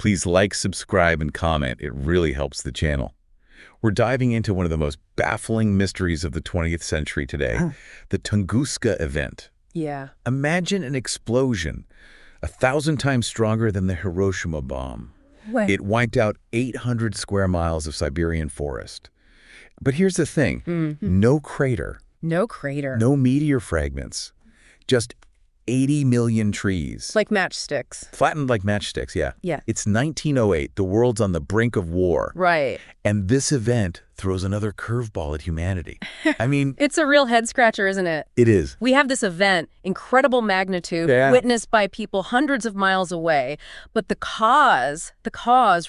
Please like, subscribe, and comment. It really helps the channel. We're diving into one of the most baffling mysteries of the 20th century today, the Tunguska Event. Yeah. Imagine an explosion 1,000 times stronger than the Hiroshima bomb. What? It wiped out 800 square miles of Siberian forest. But here's the thing. No crater. No crater. No meteor fragments. Just 80 million trees. Like matchsticks. Flattened like matchsticks, yeah. Yeah. It's 1908. The world's on the brink of war. Right. And this event throws another curveball at humanity. I mean... It's a real head-scratcher, isn't it? It is. We have this event, incredible magnitude, witnessed by people hundreds of miles away, but the cause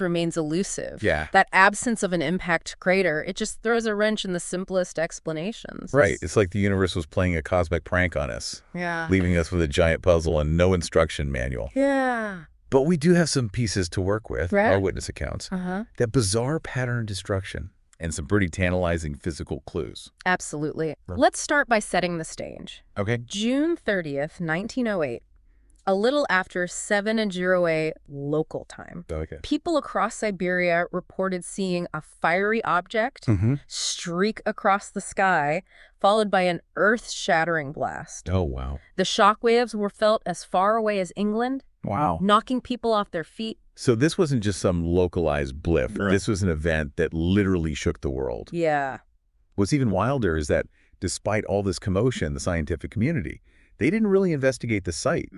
remains elusive. Yeah. That absence of an impact crater, it just throws a wrench in the simplest explanations. Right. It's like the universe was playing a cosmic prank on us. Yeah. Leaving us with a giant puzzle and no instruction manual. Yeah. But we do have some pieces to work with, Right. our witness accounts. That bizarre pattern of destruction and some pretty tantalizing physical clues. Absolutely. Let's start by setting the stage. Okay. June 30th, 1908, a little after 7:08 local time. Okay. People across Siberia reported seeing a fiery object streak across the sky, followed by an earth-shattering blast. Oh, wow. The shockwaves were felt as far away as England, Wow. knocking people off their feet. So this wasn't just some localized blip. Right. This was an event that literally shook the world. Yeah. What's even wilder is that despite all this commotion, the scientific community, they didn't really investigate the site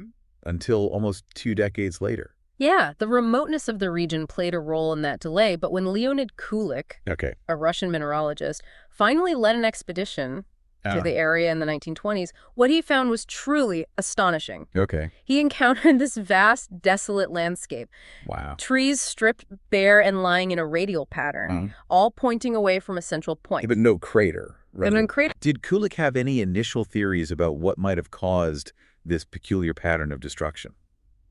until almost 2 decades later. Yeah, the remoteness of the region played a role in that delay, but when Leonid Kulik, Okay. a Russian mineralogist, finally led an expedition to the area in the 1920s, what he found was truly astonishing. Okay. He encountered this vast, desolate landscape. Wow. Trees stripped bare and lying in a radial pattern, all pointing away from a central point. Yeah, but no crater. Right? And crater. Did Kulik have any initial theories about what might have caused this peculiar pattern of destruction?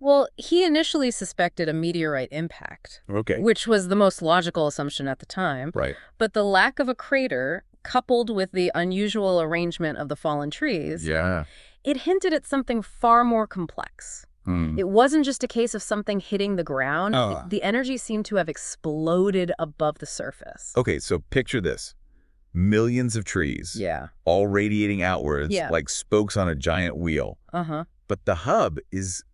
Well, he initially suspected a meteorite impact, Okay. which was the most logical assumption at the time. Right. But the lack of a crater, coupled with the unusual arrangement of the fallen trees, Yeah. it hinted at something far more complex. It wasn't just a case of something hitting the ground. The energy seemed to have exploded above the surface. Okay, so picture this. Millions of trees. Yeah. All radiating outwards Yeah. like spokes on a giant wheel. But the hub is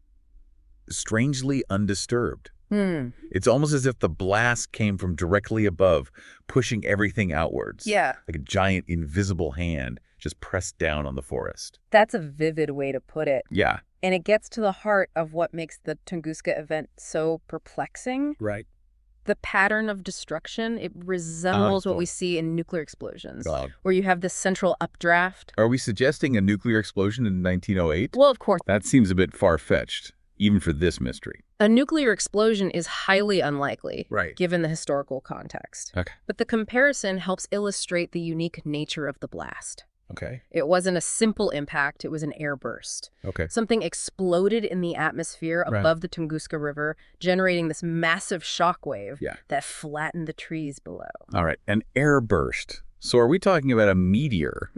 strangely undisturbed. It's almost as if the blast came from directly above, pushing everything outwards. Yeah. Like a giant invisible hand just pressed down on the forest. That's a vivid way to put it. Yeah. And it gets to the heart of what makes the Tunguska event so perplexing. Right. The pattern of destruction, it resembles what we see in nuclear explosions, where you have this central updraft. Are we suggesting a nuclear explosion in 1908? Well, of course, That seems a bit far-fetched, even for this mystery. a nuclear explosion is highly unlikely, Right. given the historical context. Okay. But the comparison helps illustrate the unique nature of the blast. Okay. It wasn't a simple impact, it was an airburst. Okay. Something exploded in the atmosphere above the Tunguska River, generating this massive shockwave that flattened the trees below. All right. An air burst. So are we talking about a meteor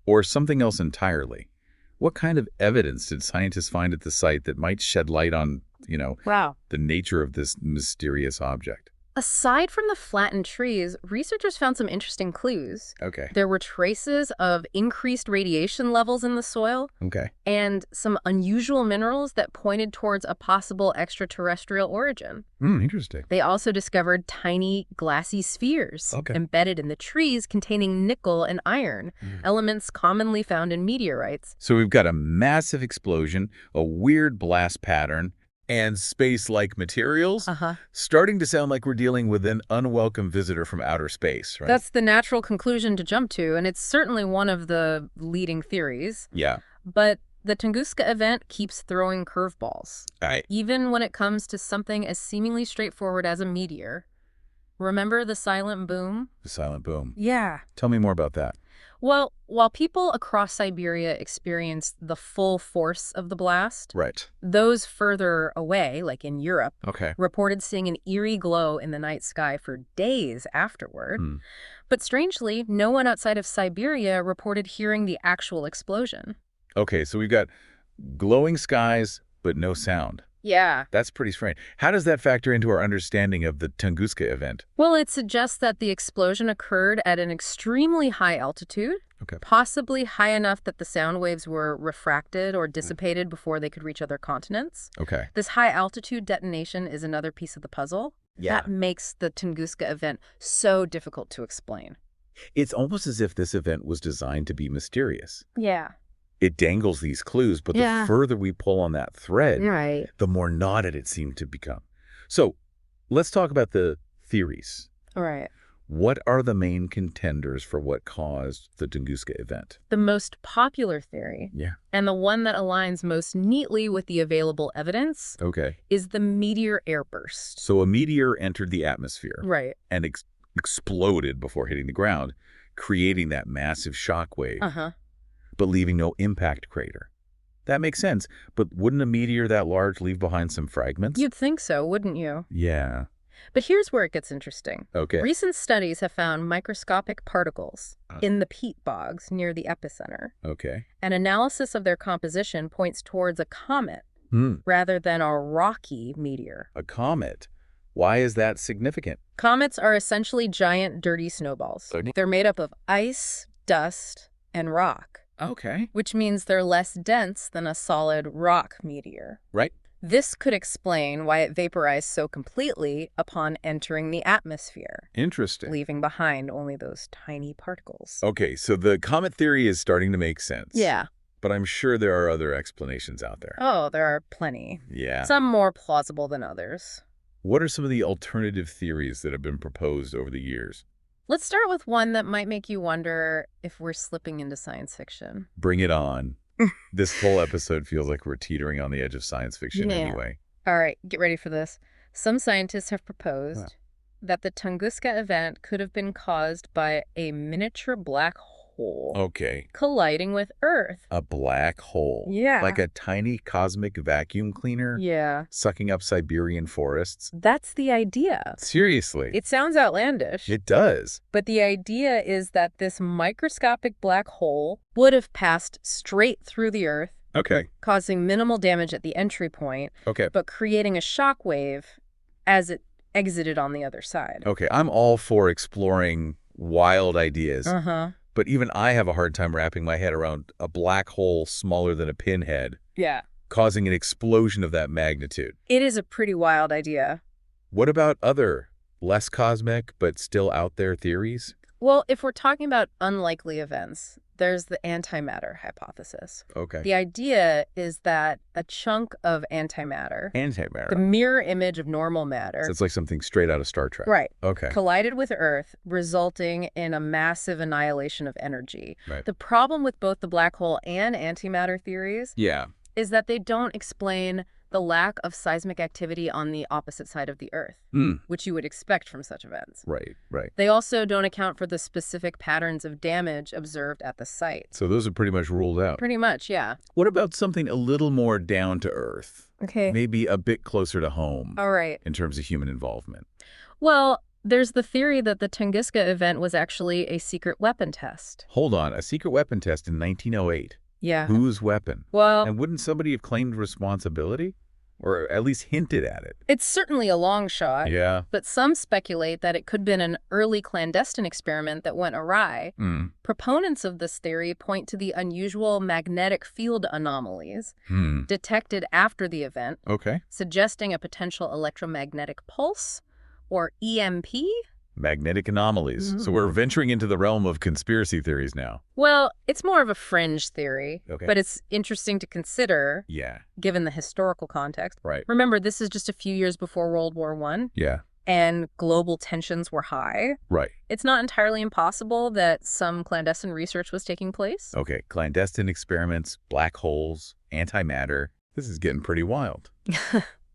or something else entirely? What kind of evidence did scientists find at the site that might shed light on, Wow. the nature of this mysterious object? Aside from the flattened trees, researchers found some interesting clues. Okay. There were traces of increased radiation levels in the soil Okay. and some unusual minerals that pointed towards a possible extraterrestrial origin. Interesting. They also discovered tiny glassy spheres embedded in the trees containing nickel and iron, elements commonly found in meteorites. So we've got a massive explosion, a weird blast pattern, and space-like materials, starting to sound like we're dealing with an unwelcome visitor from outer space, right? That's the natural conclusion to jump to, and it's certainly one of the leading theories. Yeah. But the Tunguska event keeps throwing curveballs. Right. Even when it comes to something as seemingly straightforward as a meteor. Remember the silent boom? The silent boom. Yeah. Tell me more about that. Well, while people across Siberia experienced the full force of the blast, Right. those further away, like in Europe, Okay. reported seeing an eerie glow in the night sky for days afterward. But strangely, no one outside of Siberia reported hearing the actual explosion. Okay, so we've got glowing skies, but no sound. Yeah. That's pretty strange. How does that factor into our understanding of the Tunguska event? Well, it suggests that the explosion occurred at an extremely high altitude, Okay. possibly high enough that the sound waves were refracted or dissipated before they could reach other continents. Okay. This high altitude detonation is another piece of the puzzle. Yeah. That makes the Tunguska event so difficult to explain. It's almost as if this event was designed to be mysterious. Yeah. It dangles these clues, but the further we pull on that thread, the more knotted it seemed to become. So let's talk about the theories. All right. What are the main contenders for what caused the Tunguska event? The most popular theory, and the one that aligns most neatly with the available evidence, is the meteor airburst. So a meteor entered the atmosphere and exploded before hitting the ground, creating that massive shockwave, but leaving no impact crater. That makes sense, but wouldn't a meteor that large leave behind some fragments? You'd think so, wouldn't you? Yeah. But here's where it gets interesting. Okay. Recent studies have found microscopic particles in the peat bogs near the epicenter. Okay. An analysis of their composition points towards a comet rather than a rocky meteor. A comet? Why is that significant? Comets are essentially giant, dirty snowballs. They're made up of ice, dust, and rock. Okay. Which means they're less dense than a solid rock meteor. Right. This could explain why it vaporized so completely upon entering the atmosphere. Interesting. Leaving behind only those tiny particles. Okay, so the comet theory is starting to make sense. Yeah. But I'm sure there are other explanations out there. Oh, there are plenty. Yeah. Some more plausible than others. What are some of the alternative theories that have been proposed over the years? Let's start with one that might make you wonder if we're slipping into science fiction. Bring it on. This whole episode feels like we're teetering on the edge of science fiction anyway. All right, get ready for this. Some scientists have proposed that the Tunguska event could have been caused by a miniature black hole colliding with Earth. A black hole? Yeah. Like a tiny cosmic vacuum cleaner? Yeah. Sucking up Siberian forests? That's the idea. Seriously? It sounds outlandish. It does. But the idea is that this microscopic black hole would have passed straight through the Earth, causing minimal damage at the entry point, but creating a shockwave as it exited on the other side. Okay, I'm all for exploring wild ideas. But even I have a hard time wrapping my head around a black hole smaller than a pinhead. Yeah. Causing an explosion of that magnitude. It is a pretty wild idea. What about other, less cosmic, but still out there theories? Well, if we're talking about unlikely events, there's the antimatter hypothesis. Okay. The idea is that a chunk of antimatter, the mirror image of normal matter, so it's like something straight out of Star Trek. Right. Okay. Collided with Earth, resulting in a massive annihilation of energy. Right. The problem with both the black hole and antimatter theories is that they don't explain the lack of seismic activity on the opposite side of the Earth, which you would expect from such events. Right. They also don't account for the specific patterns of damage observed at the site. So those are pretty much ruled out. Pretty much, yeah. What about something a little more down to earth? Okay. Maybe a bit closer to home. All right. In terms of human involvement. Well, there's the theory that the Tunguska event was actually a secret weapon test. Hold on. A secret weapon test in 1908? Yeah. Whose weapon? Well... And wouldn't somebody have claimed responsibility? Or at least hinted at it? It's certainly a long shot. Yeah. But some speculate that it could have been an early clandestine experiment that went awry. Proponents of this theory point to the unusual magnetic field anomalies detected after the event, suggesting a potential electromagnetic pulse, or EMP. Magnetic anomalies. So we're venturing into the realm of conspiracy theories now. Well, it's more of a fringe theory, but it's interesting to consider, given the historical context. Right. Remember, this is just a few years before World War I. Yeah. And global tensions were high. Right. It's not entirely impossible that some clandestine research was taking place. Okay, clandestine experiments, black holes, antimatter. This is getting pretty wild.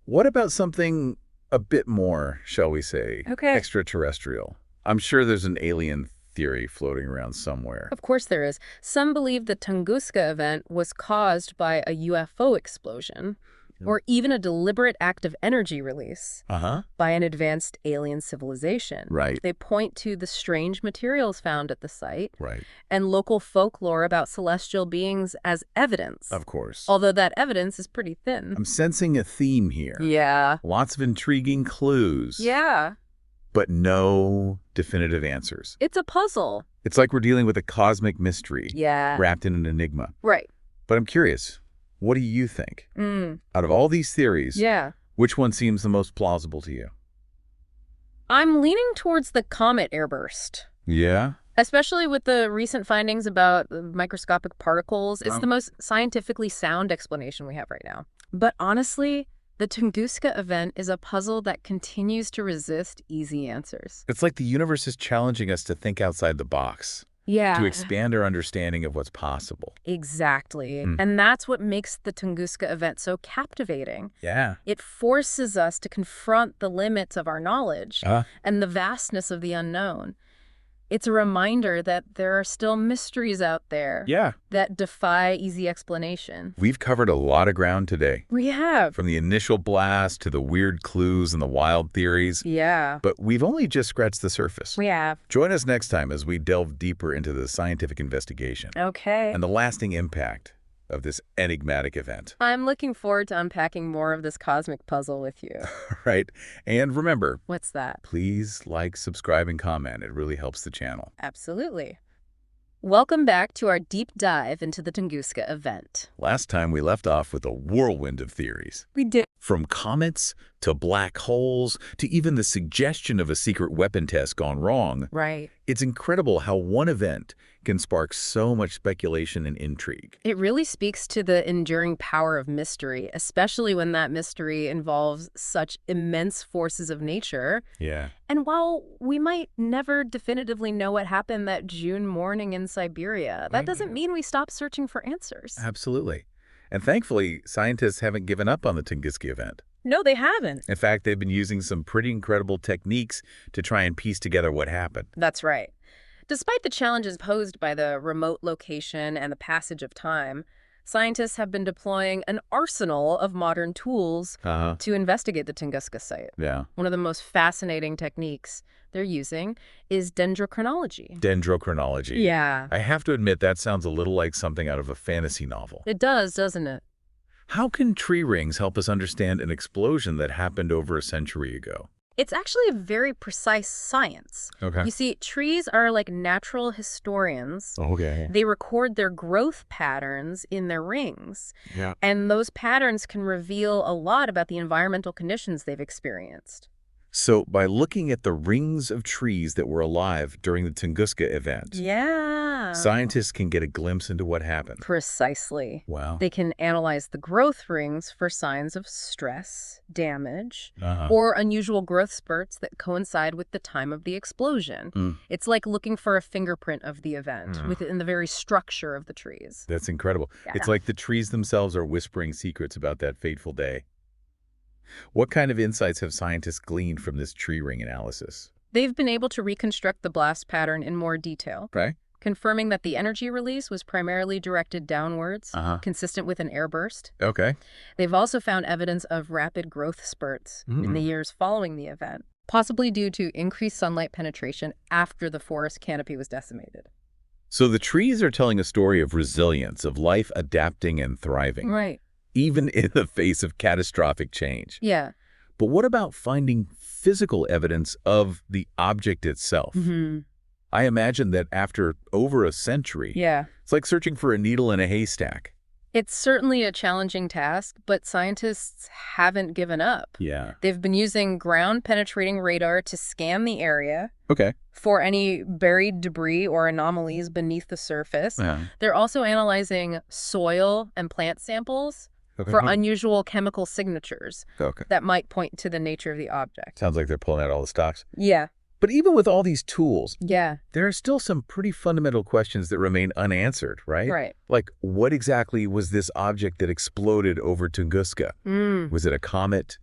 What about something a bit more, shall we say, extraterrestrial? I'm sure there's an alien theory floating around somewhere. Of course there is. Some believe the Tunguska event was caused by a UFO explosion. or even a deliberate act of energy release by an advanced alien civilization. Right. They point to the strange materials found at the site Right. and local folklore about celestial beings as evidence. Of course. Although that evidence is pretty thin. I'm sensing a theme here. Yeah. Lots of intriguing clues. Yeah. But no definitive answers. It's a puzzle. It's like we're dealing with a cosmic mystery. Yeah. Wrapped in an enigma. Right. But I'm curious, what do you think? Out of all these theories, which one seems the most plausible to you? I'm leaning towards the comet airburst. Yeah? Especially with the recent findings about microscopic particles. It's the most scientifically sound explanation we have right now. But honestly, the Tunguska event is a puzzle that continues to resist easy answers. It's like the universe is challenging us to think outside the box. Yeah. To expand our understanding of what's possible. Exactly. And that's what makes the Tunguska event so captivating. Yeah. It forces us to confront the limits of our knowledge and the vastness of the unknown. It's a reminder that there are still mysteries out there that defy easy explanation. We've covered a lot of ground today. We have. From the initial blast to the weird clues and the wild theories. Yeah. But we've only just scratched the surface. We have. Join us next time as we delve deeper into the scientific investigation. Okay. And the lasting impact of this enigmatic event. I'm looking forward to unpacking more of this cosmic puzzle with you. Right. And remember. What's that? Please like, subscribe, and comment. It really helps the channel. Absolutely. Welcome back to our deep dive into the Tunguska event. Last time we left off with a whirlwind of theories. We did. From comets to black holes to even the suggestion of a secret weapon test gone wrong. Right. It's incredible how one event can spark so much speculation and intrigue. It really speaks to the enduring power of mystery, especially when that mystery involves such immense forces of nature. Yeah. And while we might never definitively know what happened that June morning in Siberia, that doesn't mean we stop searching for answers. Absolutely. And thankfully, scientists haven't given up on the Tunguska event. No, they haven't. In fact, they've been using some pretty incredible techniques to try and piece together what happened. That's right. Despite the challenges posed by the remote location and the passage of time, scientists have been deploying an arsenal of modern tools to investigate the Tunguska site. Yeah. One of the most fascinating techniques they're using is dendrochronology. Dendrochronology. Yeah. I have to admit, that sounds a little like something out of a fantasy novel. It does, doesn't it? How can tree rings help us understand an explosion that happened over a century ago? It's actually a very precise science. Okay. You see, trees are like natural historians. Okay. They record their growth patterns in their rings. Yeah. And those patterns can reveal a lot about the environmental conditions they've experienced. So by looking at the rings of trees that were alive during the Tunguska event, scientists can get a glimpse into what happened. Precisely. Wow. They can analyze the growth rings for signs of stress, damage, or unusual growth spurts that coincide with the time of the explosion. It's like looking for a fingerprint of the event within the very structure of the trees. That's incredible. Yeah. It's like the trees themselves are whispering secrets about that fateful day. What kind of insights have scientists gleaned from this tree ring analysis? They've been able to reconstruct the blast pattern in more detail, confirming that the energy release was primarily directed downwards, consistent with an airburst. Okay. They've also found evidence of rapid growth spurts in the years following the event, possibly due to increased sunlight penetration after the forest canopy was decimated. So the trees are telling a story of resilience, of life adapting and thriving. Right. Even in the face of catastrophic change. Yeah. But what about finding physical evidence of the object itself? I imagine that after over a century, it's like searching for a needle in a haystack. It's certainly a challenging task, but scientists haven't given up. Yeah. They've been using ground-penetrating radar to scan the area for any buried debris or anomalies beneath the surface. They're also analyzing soil and plant samples for unusual chemical signatures that might point to the nature of the object. Sounds like they're pulling out all the stops. Yeah. But even with all these tools, there are still some pretty fundamental questions that remain unanswered, right? Right. Like, what exactly was this object that exploded over Tunguska? Was it a comet,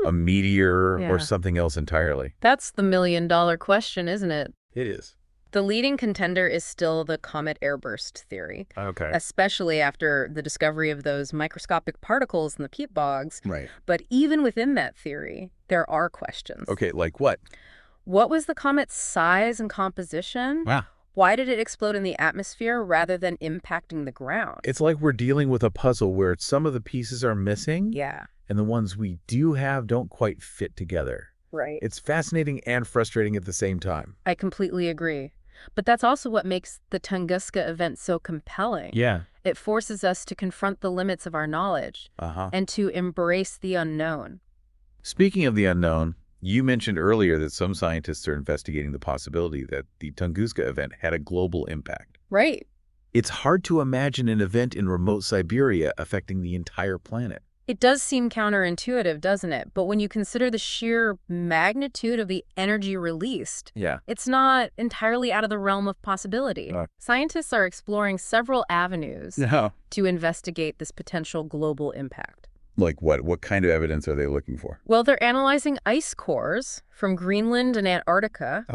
a meteor, or something else entirely? That's the million-dollar question, isn't it? It is. The leading contender is still the comet airburst theory. Okay. Especially after the discovery of those microscopic particles in the peat bogs. Right. But even within that theory, there are questions. Okay, like what? What was the comet's size and composition? Wow. Why did it explode in the atmosphere rather than impacting the ground? It's like we're dealing with a puzzle where some of the pieces are missing. Yeah. And the ones we do have don't quite fit together. Right. It's fascinating and frustrating at the same time. I completely agree. But that's also what makes the Tunguska event so compelling. Yeah. It forces us to confront the limits of our knowledge and to embrace the unknown. Speaking of the unknown, you mentioned earlier that some scientists are investigating the possibility that the Tunguska event had a global impact. Right. It's hard to imagine an event in remote Siberia affecting the entire planet. It does seem counterintuitive, doesn't it? But when you consider the sheer magnitude of the energy released, it's not entirely out of the realm of possibility. Scientists are exploring several avenues to investigate this potential global impact. Like what? What kind of evidence are they looking for? Well, they're analyzing ice cores from Greenland and Antarctica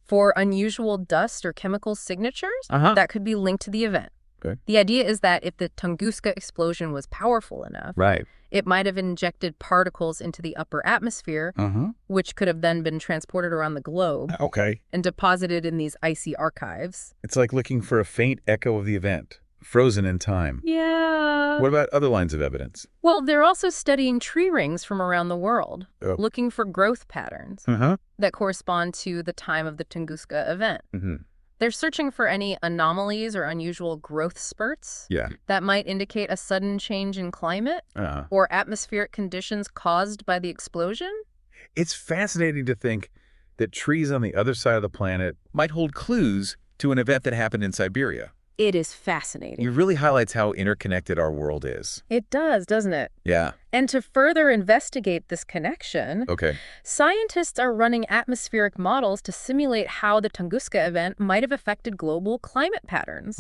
for unusual dust or chemical signatures that could be linked to the event. Okay. The idea is that if the Tunguska explosion was powerful enough, it might have injected particles into the upper atmosphere, which could have then been transported around the globe and deposited in these icy archives. It's like looking for a faint echo of the event, frozen in time. Yeah. What about other lines of evidence? Well, they're also studying tree rings from around the world, looking for growth patterns that correspond to the time of the Tunguska event. They're searching for any anomalies or unusual growth spurts that might indicate a sudden change in climate or atmospheric conditions caused by the explosion. It's fascinating to think that trees on the other side of the planet might hold clues to an event that happened in Siberia. It is fascinating. It really highlights how interconnected our world is. It does, doesn't it? Yeah. And to further investigate this connection, scientists are running atmospheric models to simulate how the Tunguska event might have affected global climate patterns.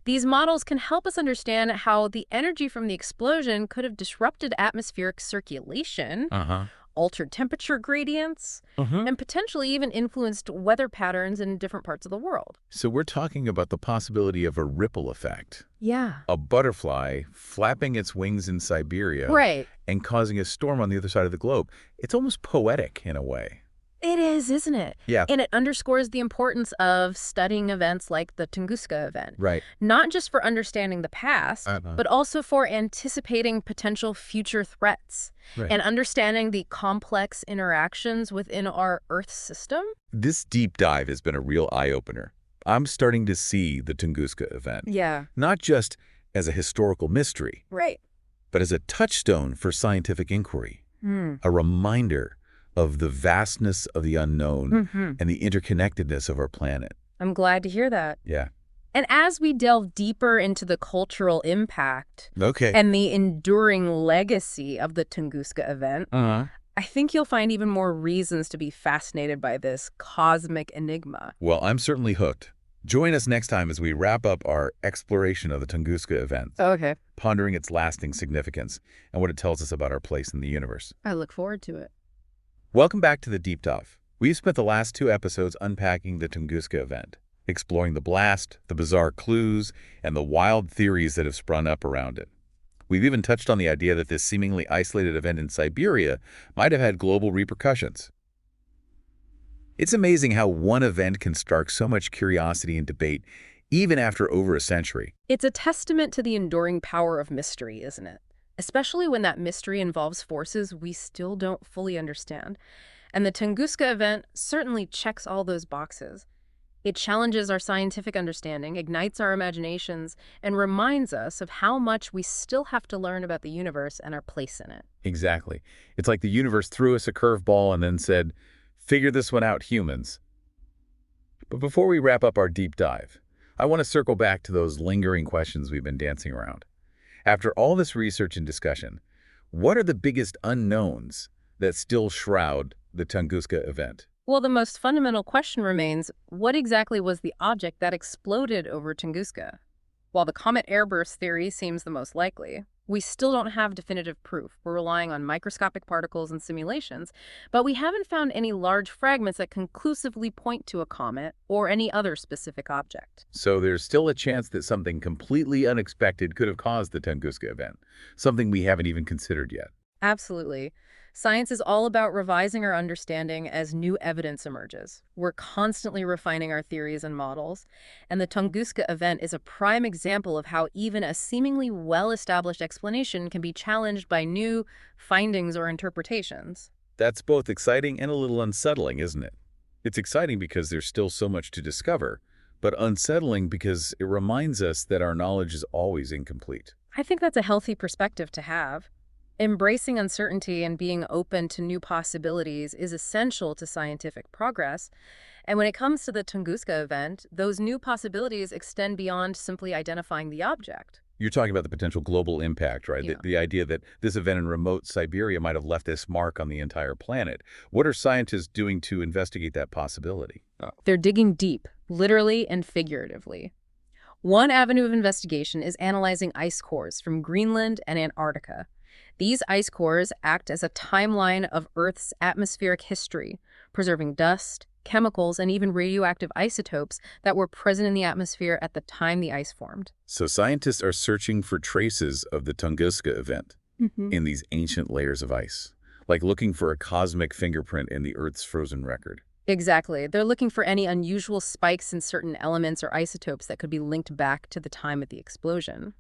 These models can help us understand how the energy from the explosion could have disrupted atmospheric circulation, altered temperature gradients, and potentially even influenced weather patterns in different parts of the world. So we're talking about the possibility of a ripple effect. Yeah. A butterfly flapping its wings in Siberia and causing a storm on the other side of the globe. It's almost poetic in a way. It is, isn't it? Yeah. And it underscores the importance of studying events like the Tunguska event. Right. Not just for understanding the past, but also for anticipating potential future threats and understanding the complex interactions within our Earth system. This deep dive has been a real eye-opener. I'm starting to see the Tunguska event. Yeah. Not just as a historical mystery. But as a touchstone for scientific inquiry. A reminder of the vastness of the unknown and the interconnectedness of our planet. I'm glad to hear that. Yeah. And as we delve deeper into the cultural impact Okay. and the enduring legacy of the Tunguska event, I think you'll find even more reasons to be fascinated by this cosmic enigma. Well, I'm certainly hooked. Join us next time as we wrap up our exploration of the Tunguska event, Okay. pondering its lasting significance and what it tells us about our place in the universe. I look forward to it. Welcome back to the Deep Dive. We've spent the last 2 episodes unpacking the Tunguska event, exploring the blast, the bizarre clues, and the wild theories that have sprung up around it. We've even touched on the idea that this seemingly isolated event in Siberia might have had global repercussions. It's amazing how one event can spark so much curiosity and debate, even after over a century. It's a testament to the enduring power of mystery, isn't it? Especially when that mystery involves forces we still don't fully understand. And the Tunguska event certainly checks all those boxes. It challenges our scientific understanding, ignites our imaginations, and reminds us of how much we still have to learn about the universe and our place in it. Exactly. It's like the universe threw us a curveball and then said, "Figure this one out, humans." But before we wrap up our deep dive, I want to circle back to those lingering questions we've been dancing around. After all this research and discussion, what are the biggest unknowns that still shroud the Tunguska event? Well, the most fundamental question remains, what exactly was the object that exploded over Tunguska? While the comet airburst theory seems the most likely, We still don't have definitive proof. We're relying on microscopic particles and simulations, but we haven't found any large fragments that conclusively point to a comet or any other specific object. So there's still a chance that something completely unexpected could have caused the Tunguska event, something we haven't even considered yet. Absolutely. Science is all about revising our understanding as new evidence emerges. We're constantly refining our theories and models, and the Tunguska event is a prime example of how even a seemingly well-established explanation can be challenged by new findings or interpretations. That's both exciting and a little unsettling, isn't it? It's exciting because there's still so much to discover, but unsettling because it reminds us that our knowledge is always incomplete. I think that's a healthy perspective to have. Embracing uncertainty and being open to new possibilities is essential to scientific progress. And when it comes to the Tunguska event, those new possibilities extend beyond simply identifying the object. You're talking about the potential global impact, right? Yeah. The idea that this event in remote Siberia might have left this mark on the entire planet. What are scientists doing to investigate that possibility? They're digging deep, literally and figuratively. One avenue of investigation is analyzing ice cores from Greenland and Antarctica. These ice cores act as a timeline of Earth's atmospheric history, preserving dust, chemicals, and even radioactive isotopes that were present in the atmosphere at the time the ice formed. So scientists are searching for traces of the Tunguska event in these ancient layers of ice, like looking for a cosmic fingerprint in the Earth's frozen record. Exactly. They're looking for any unusual spikes in certain elements or isotopes that could be linked back to the time of the explosion.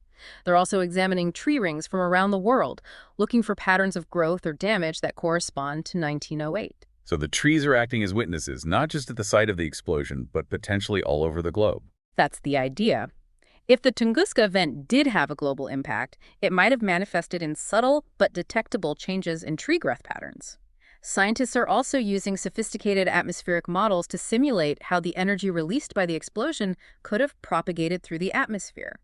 They're also examining tree rings from around the world, looking for patterns of growth or damage that correspond to 1908. So the trees are acting as witnesses, not just at the site of the explosion, but potentially all over the globe. That's the idea. If the Tunguska event did have a global impact, it might have manifested in subtle but detectable changes in tree growth patterns. Scientists are also using sophisticated atmospheric models to simulate how the energy released by the explosion could have propagated through the atmosphere,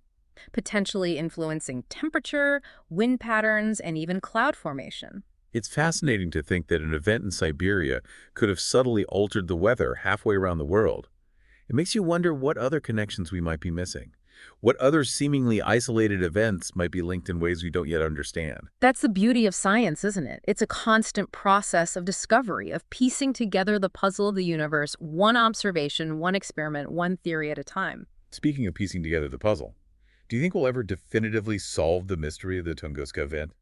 potentially influencing temperature, wind patterns, and even cloud formation. It's fascinating to think that an event in Siberia could have subtly altered the weather halfway around the world. It makes you wonder what other connections we might be missing. What other seemingly isolated events might be linked in ways we don't yet understand. That's the beauty of science, isn't it? It's a constant process of discovery, of piecing together the puzzle of the universe, one observation, one experiment, one theory at a time. Speaking of piecing together the puzzle, do you think we'll ever definitively solve the mystery of the Tunguska event?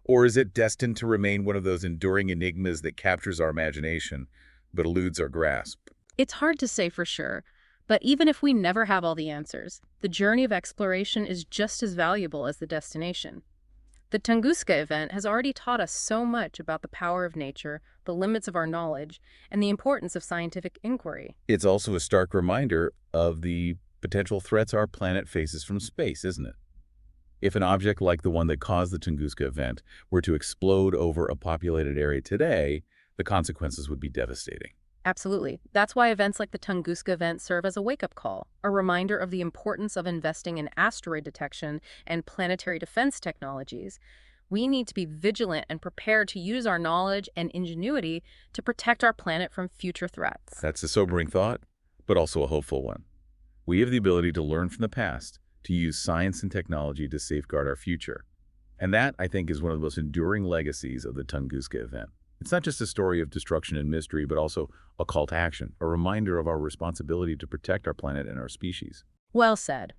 Or is it destined to remain one of those enduring enigmas that captures our imagination but eludes our grasp? It's hard to say for sure, but even if we never have all the answers, the journey of exploration is just as valuable as the destination. The Tunguska event has already taught us so much about the power of nature, the limits of our knowledge, and the importance of scientific inquiry. It's also a stark reminder of the potential threats our planet faces from space, isn't it? If an object like the one that caused the Tunguska event were to explode over a populated area today, the consequences would be devastating. Absolutely. That's why events like the Tunguska event serve as a wake-up call, a reminder of the importance of investing in asteroid detection and planetary defense technologies. We need to be vigilant and prepared to use our knowledge and ingenuity to protect our planet from future threats. That's a sobering thought, but also a hopeful one. We have the ability to learn from the past, to use science and technology to safeguard our future. And that, I think, is one of the most enduring legacies of the Tunguska event. It's not just a story of destruction and mystery, but also a call to action, a reminder of our responsibility to protect our planet and our species. Well said.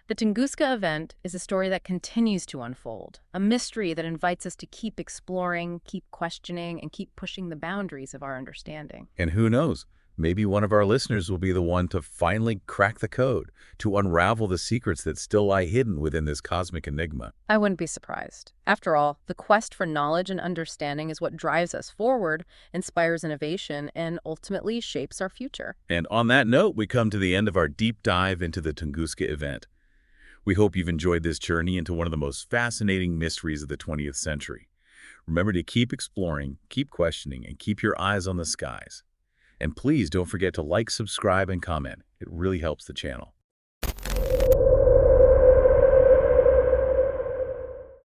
The Tunguska event is a story that continues to unfold, a mystery that invites us to keep exploring, keep questioning, and keep pushing the boundaries of our understanding. And who knows? Maybe one of our listeners will be the one to finally crack the code, to unravel the secrets that still lie hidden within this cosmic enigma. I wouldn't be surprised. After all, the quest for knowledge and understanding is what drives us forward, inspires innovation, and ultimately shapes our future. And on that note, we come to the end of our deep dive into the Tunguska event. We hope you've enjoyed this journey into one of the most fascinating mysteries of the 20th century. Remember to keep exploring, keep questioning, and keep your eyes on the skies. And please don't forget to like, subscribe, and comment. It really helps the channel.